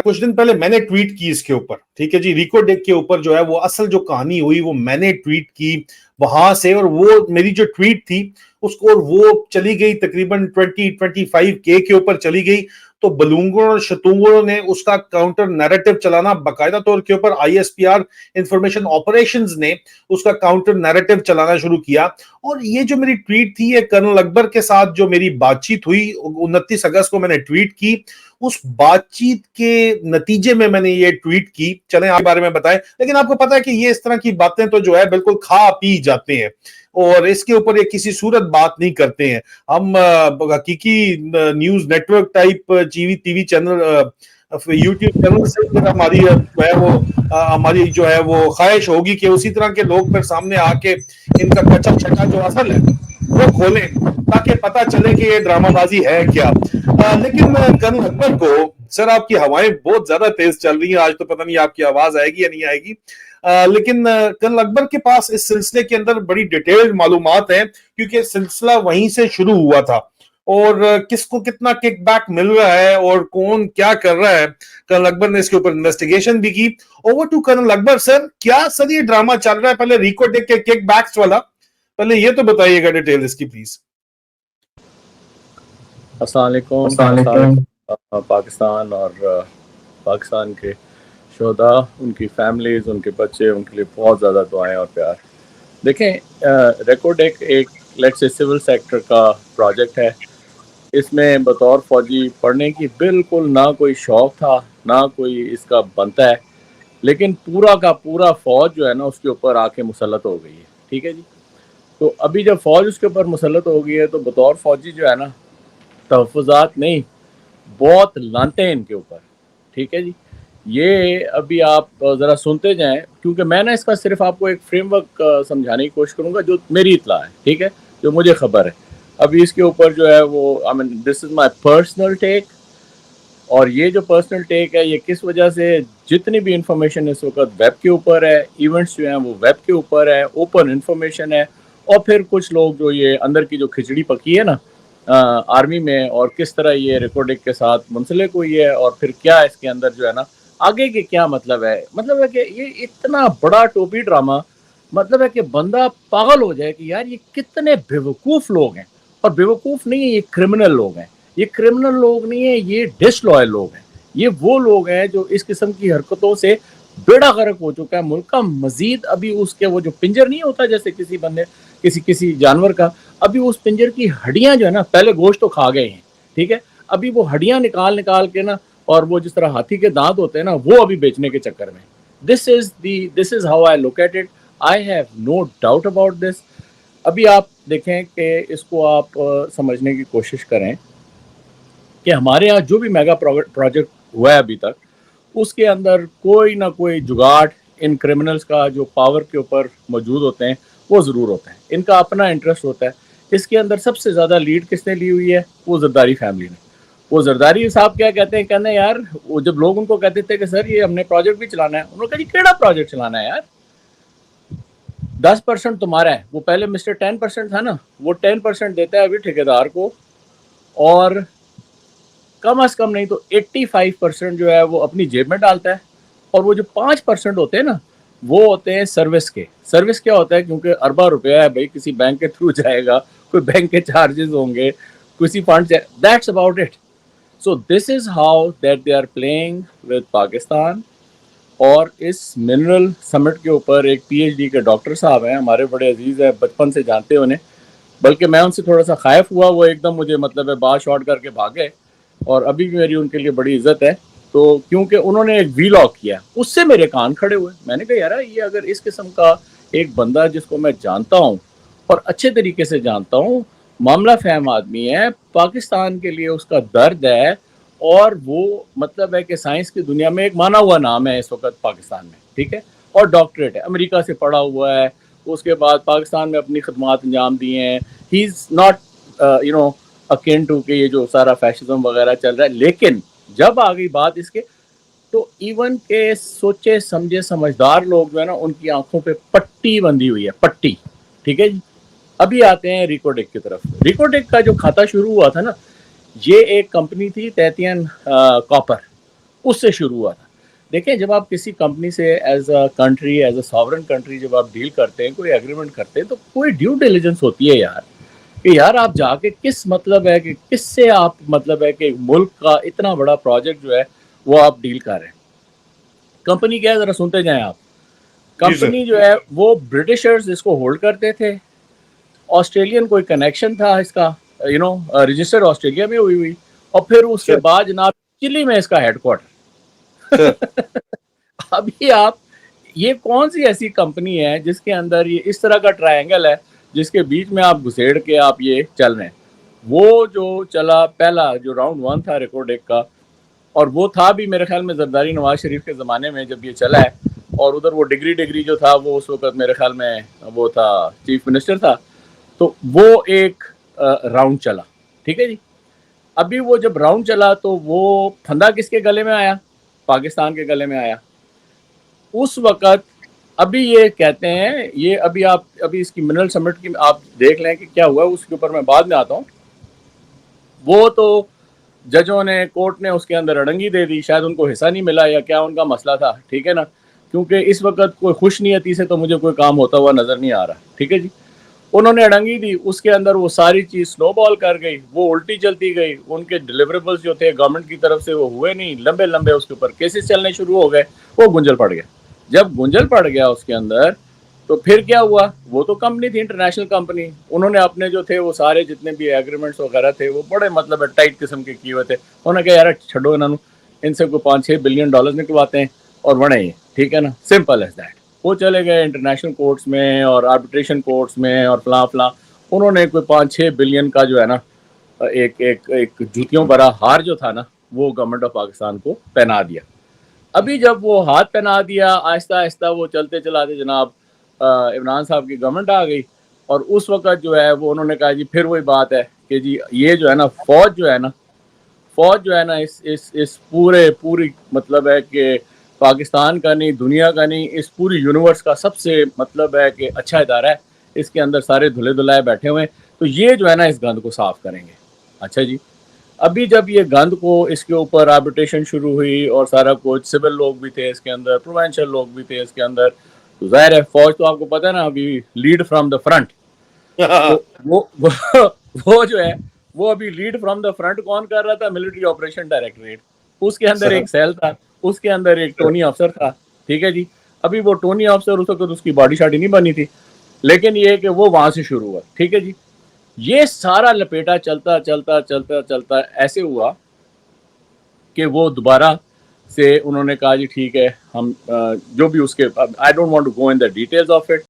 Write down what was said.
کچھ دن پہلے میں نے ٹویٹ کی اس کے اوپر, ٹھیک ہے جی, ریکو ڈیک کے اوپر جو ہے وہ اصل جو کہانی ہوئی وہ میں نے ٹویٹ کی وہاں سے, اور وہ میری جو ٹویٹ تھی اس کو وہ چلی گئی تقریباً 20-25K کے اوپر چلی گئی. تو بلونگوں اور شتونگوں نے اس کا کاؤنٹر نیریٹو چلانا, باقاعدہ طور کے اوپر ISPR انفارمیشن آپریشنز نے اس کا کاؤنٹر نیریٹو چلانا شروع کیا. اور یہ جو میری ٹویٹ تھی, یہ کرنل اکبر کے ساتھ جو میری بات چیت ہوئی 29 اگست کو میں نے ٹویٹ کی, اس بات چیت کے نتیجے میں نے یہ ٹویٹ کی. چلیں آپ بارے میں بتائیں, لیکن آپ کو پتا ہے کہ یہ اس طرح کی باتیں تو جو ہے بالکل کھا پی جاتے ہیں, اور اس کے اوپر یہ کسی صورت بات نہیں کرتے ہیں. ہم حقیقی news network type TV channel, YouTube channel سے پھر ہماری جو ہے وہ ہماری جو ہے وہ خواہش ہوگی کہ اسی طرح کے لوگ پھر سامنے آ کے ان کا کچا چھٹا جو اصل ہے وہ کھولیں, تاکہ پتا چلے کہ یہ ڈرامہ بازی ہے کیا. لیکن کرنل اکبر کو, سر آپ کی ہوائیں بہت زیادہ تیز چل رہی ہیں آج, تو پتہ نہیں آپ کی آواز آئے گی یا نہیں آئے گی, لیکن کرنل اکبر کے پاس اس سلسلے کے اندر بڑی ڈیٹیل معلومات ہیں, کیونکہ سلسلہ وہیں سے شروع ہوا تھا, اور کس کو کتنا کک بیک مل رہا ہے اور کون کیا کر رہا ہے. کرنل اکبر نے اس کے اوپر انویسٹیگیشن بھی کی. اوور ٹو کرنل اکبر. سر کیا سر یہ ڈرامہ چل رہا ہے, پہلے ریکو ڈیک کے کک بیکس والا, پہلے یہ تو بتائیے گا ڈیٹیل اس کی پلیز. السلام علیکم. پاکستان اور پاکستان کے شہداء, ان کی فیملیز, ان کے بچے, ان کے لیے بہت زیادہ دعائیں اور پیار. دیکھیں, ریکو ڈیک ایک لیٹس سے سول سیکٹر کا پروجیکٹ ہے. اس میں بطور فوجی پڑھنے کی بالکل نہ کوئی شوق تھا, نہ کوئی اس کا بنتا ہے, لیکن پورا کا پورا فوج جو ہے نا اس کے اوپر آ کے مسلط ہو گئی ہے. ٹھیک ہے جی. تو ابھی جب فوج اس کے اوپر مسلط ہو گئی ہے تو بطور فوجی جو ہے نا تحفظات نہیں, بہت لانتے ان کے اوپر. ٹھیک ہے جی. یہ ابھی آپ ذرا سنتے جائیں, کیونکہ میں نے اس کا صرف آپ کو ایک فریم ورک سمجھانے کی کوشش کروں گا جو میری اطلاع ہے, ٹھیک ہے, جو مجھے خبر ہے. ابھی اس کے اوپر جو ہے وہ دس از مائی پرسنل ٹیک, اور یہ جو پرسنل ٹیک ہے یہ کس وجہ سے, جتنی بھی انفارمیشن اس وقت ویب کے اوپر ہے, ایونٹس جو ہیں وہ ویب کے اوپر ہے, اوپن انفارمیشن ہے, اور پھر کچھ لوگ جو یہ اندر کی جو کھچڑی پکی ہے نا آرمی میں, اور کس طرح یہ ریکارڈنگ کے ساتھ منسلک ہوئی ہے, اور پھر کیا اس کے اندر جو ہے نا آگے کے کیا مطلب ہے کہ یہ اتنا بڑا ٹوپی ڈرامہ, مطلب ہے کہ بندہ پاگل ہو جائے کہ یار یہ کتنے بیوقوف لوگ ہیں. اور بیوقوف نہیں ہے, یہ کرمنل لوگ ہیں. یہ کرمنل لوگ نہیں ہیں, یہ ڈس لوئل لوگ ہیں. یہ وہ لوگ ہیں جو اس قسم کی حرکتوں سے بیڑا غرق ہو چکا ہے ملک کا. مزید ابھی اس کے وہ جو پنجر نہیں ہوتا جیسے کسی بندے کسی جانور کا, ابھی اس پنجر کی ہڈیاں جو ہے نا, پہلے گوشت تو کھا گئے ہیں, ٹھیک ہے, ابھی وہ ہڈیاں نکال کے نا, اور وہ جس طرح ہاتھی کے دانت ہوتے ہیں نا, وہ ابھی بیچنے کے چکر میں. This is how I look at it. I have no doubt about this. ابھی آپ دیکھیں کہ اس کو آپ سمجھنے کی کوشش کریں کہ ہمارے یہاں جو بھی میگا پروجیکٹ ہوا ہے ابھی تک, اس کے اندر کوئی نہ کوئی جگاڑ ان کرمنلز کا جو پاور کے اوپر موجود ہوتے ہیں وہ ضرور ہوتا ہے. ان کا اپنا انٹرسٹ ہوتا ہے. اس کے اندر سب سے زیادہ لیڈ کس نے لی ہوئی ہے, وہ زرداری فیملی نے. وہ زرداری صاحب کیا کہتے ہیں, کہتے ہیں یار, وہ جب لوگ ان کو کہتے تھے کہ سر یہ ہم نے پروجیکٹ بھی چلانا ہے, انہوں نے کہا جی کیڑا پروجیکٹ چلانا ہے یار, 10% تمہارا ہے. وہ پہلے مسٹر 10% تھا نا, وہ 10% دیتا ہے ابھی ٹھیکیدار کو, اور کم از کم نہیں تو 85% جو ہے وہ اپنی جیب میں ڈالتا ہے. اور وہ جو 5% ہوتے ہیں نا, وہ ہوتے ہیں سروس کے. سروس کیا ہوتا ہے, کیونکہ اربا روپیہ ہے بھائی, کسی بینک کے تھرو جائے گا, کوئی بینک کے چارجز ہوں گے, کسی فنڈ سے, that's about it. So this is how that they are playing with Pakistan. اور اس منرل سمٹ کے اوپر ایک PhD کے ڈاکٹر صاحب ہیں, ہمارے بڑے عزیز ہیں, بچپن سے جانتے ہیں انہیں, بلکہ میں ان سے تھوڑا سا خائف ہوا, وہ ایک دم مجھے مطلب ہے بات شارٹ کر کے بھاگ گئے, اور ابھی بھی میری ان کے لیے بڑی عزت ہے. تو کیونکہ انہوں نے ایک ویلاگ کیا, اس سے میرے کان کھڑے ہوئے. میں نے کہا یار یہ اگر اس قسم کا ایک بندہ جس کو میں جانتا ہوں اور اچھے طریقے سے جانتا ہوں, معاملہ فہم آدمی ہے, پاکستان کے لیے اس کا درد ہے, اور وہ مطلب ہے کہ سائنس کی دنیا میں ایک مانا ہوا نام ہے اس وقت پاکستان میں, ٹھیک ہے, اور ڈاکٹریٹ ہے, امریکہ سے پڑھا ہوا ہے, اس کے بعد پاکستان میں اپنی خدمات انجام دی ہیں. ہی از ناٹ اکین ٹو کہ یہ جو سارا فیشزم وغیرہ چل رہا ہے. لیکن جب آ گئی بات اس کے, تو ایون کے سوچے سمجھے سمجھدار لوگ جو ہے نا, ان کی آنکھوں پہ پٹی بندھی ہوئی ہے, پٹی. ٹھیک ہے جی. ابھی آتے ہیں ریکوڈیک کی طرف. ریکوڈیک کا جو کھاتا شروع ہوا تھا نا, یہ ایک کمپنی تھی تیتین کاپر. اس سے شروع ہوا تھا. دیکھیں جب آپ کسی کمپنی سے as a country, as a sovereign country جب آپ ڈیل کرتے ہیں, کوئی ایگریمنٹ کرتے ہیں, تو کوئی ڈیو ڈیلیجنس ہوتی ہے یار, کہ یار آپ جا کے کس مطلب ہے کہ کس سے آپ مطلب ہے کہ ملک کا اتنا بڑا پروجیکٹ جو ہے وہ آپ ڈیل کر رہے ہیں. کمپنی کیا ہے ذرا سنتے جائیں آپ. کمپنی جو ہے وہ برٹشرز اس کو ہولڈ کرتے تھے, آسٹریلین کوئی کنیکشن تھا اس کا, رجسٹر آسٹریلیا میں ہوئی, اور پھر اس کے بعد جناب چلی میں اس کا ہیڈ کوارٹر. ابھی آپ یہ کون سی ایسی کمپنی ہے جس کے اندر یہ اس طرح کا ٹرائنگل ہے جس کے بیچ میں آپ گھسیڑ کے آپ یہ چل رہے ہیں. وہ جو چلا پہلا جو راؤنڈ 1 تھا ریکارڈ ایک کا, اور وہ تھا بھی میرے خیال میں زرداری نواز شریف کے زمانے میں جب یہ چلا ہے, اور ادھر وہ ڈگری جو تھا وہ اس وقت میرے خیال میں وہ تھا چیف منسٹر تھا, تو وہ ایک راؤنڈ چلا. ٹھیک ہے جی. ابھی وہ جب راؤنڈ چلا تو وہ پھندا کس کے گلے میں آیا؟ پاکستان کے گلے میں آیا. اس وقت ابھی یہ کہتے ہیں یہ ابھی اس کی منرل سمٹ کی آپ دیکھ لیں کہ کیا ہوا, اس کے اوپر میں بعد میں آتا ہوں. وہ تو ججوں نے, کورٹ نے اس کے اندر اڑنگی دے دی, شاید ان کو حصہ نہیں ملا یا کیا ان کا مسئلہ تھا. ٹھیک ہے نا, کیونکہ اس وقت کوئی خوش نیتی سے تو مجھے کوئی کام ہوتا ہوا نظر نہیں آ رہا. ٹھیک ہے جی. انہوں نے اڑنگی دی, اس کے اندر وہ ساری چیز سنو بال کر گئی, وہ الٹی چلتی گئی. ان کے ڈیلیوریبلز جو تھے گورنمنٹ کی طرف سے وہ ہوئے نہیں, لمبے اس کے اوپر کیسز چلنے شروع ہو گئے, وہ گنجل پڑ گیا. جب گنجل پڑ گیا اس کے اندر تو پھر کیا ہوا, وہ تو کمپنی تھی انٹرنیشنل کمپنی, انہوں نے اپنے جو تھے وہ سارے جتنے بھی ایگریمنٹس وغیرہ تھے وہ بڑے مطلب ٹائٹ قسم کے کیے ہوئے تھے. انہوں نے کہا یار چھڈو انہوں, ان سے کوئی 5-6 بلین ڈالر نکلواتے ہیں اور بڑے ہی. ٹھیک ہے نا, سمپل ایز دیٹ. وہ چلے گئے انٹرنیشنل کورٹس میں اور آربیٹریشن کورٹس میں اور فلاں. انہوں نے کوئی 5-6 بلین کا جو ہے نا ایک جوتیوں بھرا ہار جو تھا نا وہ گورنمنٹ آف پاکستان کو پہنا دیا. ابھی جب وہ ہاتھ پہنا دیا, آہستہ آہستہ وہ چلتے چلاتے جناب عمران صاحب کی گورنمنٹ آ گئی, اور اس وقت جو ہے وہ انہوں نے کہا جی پھر وہی بات ہے کہ جی یہ جو ہے نا فوج جو ہے نا اس پوری مطلب ہے کہ پاکستان کا نہیں, دنیا کا نہیں, اس پوری یونیورس کا سب سے مطلب ہے کہ اچھا ادارہ ہے. اس کے اندر سارے دھلے دھلائے بیٹھے ہوئے ہیں, تو یہ جو ہے نا اس گند کو صاف کریں گے. اچھا جی. ابھی جب یہ گند کو اس کے اوپر آربیٹریشن شروع ہوئی اور سارا کچھ, سول لوگ بھی تھے اس کے اندر, پروونشل لوگ بھی تھے اس کے اندر, تو ظاہر ہے فوج تو آپ کو پتہ ہے نا ابھی لیڈ فرام دا فرنٹ. تو وہ جو ہے وہ ابھی لیڈ فرام دا فرنٹ کون کر رہا تھا؟ Military operation directorate. اس کے اندر ایک سیل تھا, اس کے اندر ایک ٹونی افسر تھا. ٹھیک ہے جی. ابھی وہ ٹونی افسر اس وقت اس کی باڈی شاڈی نہیں بنی تھی, لیکن یہ کہ وہ وہاں سے شروع ہوا. ٹھیک ہے جی. یہ سارا لپیٹا چلتا ایسے ہوا کہ وہ دوبارہ سے انہوں نے کہا جی ٹھیک ہے ہم جو بھی اس کے, I don't want to go in the details of it,